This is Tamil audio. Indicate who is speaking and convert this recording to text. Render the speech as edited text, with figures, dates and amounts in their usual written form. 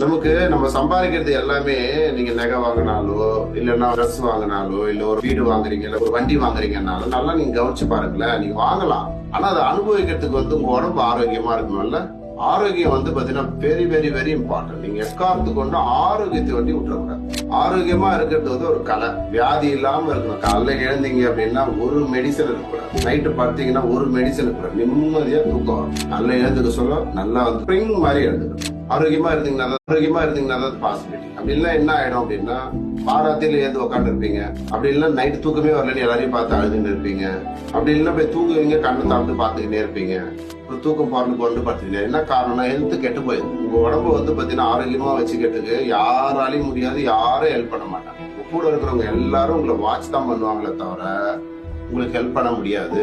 Speaker 1: நமக்கு நம்ம சம்பாதிக்கிறது எல்லாமே நீங்க நகை வாங்கினாலோ இல்லைன்னா ட்ரெஸ் வாங்கினாலோ இல்ல ஒரு வீடு வாங்குறீங்க இல்ல ஒரு வண்டி வாங்குறீங்கன்னாலும் நல்லா நீங்க கவனிச்சு பாருங்களேன். நீங்க வாங்கலாம், ஆனா அதை அனுபவிக்கிறதுக்கு உங்க உடம்பு ஆரோக்கியமா இருக்கணும்ல. ஆரோக்கியம் பாத்தீங்கன்னா வெரி வெரி வெரி இம்பார்ட்டன்ட். நீங்க எக்காரத்து கொண்டு ஆரோக்கியத்தை விட்டுறக்கூடாது. ஆரோக்கியமா இருக்கிறது ஒரு கலை. வியாதி இல்லாம இருக்கணும். காலைல எழுந்தீங்க அப்படின்னா ஒரு மெடிசன் இருக்கக்கூடாது. நைட்டு பார்த்தீங்கன்னா ஒரு மெடிசன் இருக்கக்கூடாது. நிம்மதியா தூக்கம் நல்லா எழுந்துக்க சொல்ல நல்லா ஸ்ப்ரிங் மாதிரி எழுந்துக்கணும். ஆரோக்கியமா இருந்தீங்கன்னா பாசிபிலிட்டி. அப்படி இல்ல என்ன ஆயிடும் அப்படின்னா பாராத்தில ஏந்து உட்காந்து இருப்பீங்க. அப்படி இல்ல நைட்டு தூக்கமே வரலன்னு எல்லாரையும் பார்த்து அழுதுன்னு இருப்பீங்க. அப்படி இல்ல போய் தூங்குவீங்க, கண்ணு தாழ்ந்து பார்த்துக்கிட்டே இருப்பீங்க. தூக்கம் கொண்டு பார்த்தீங்க. என்ன காரணம்னா ஹெல்த் கெட்டு போயிடும். உங்க உடம்பு பாத்தீங்கன்னா ஆரோக்கியமா வச்சுக்கிறதுக்கு யாராலையும் முடியாது, யாரும் ஹெல்ப் பண்ண மாட்டாங்க. கூட இருக்கிறவங்க எல்லாரும் உங்களை வாட்ச் தான் பண்ணுவாங்களே தவிர உங்களுக்கு ஹெல்ப் பண்ண முடியாது.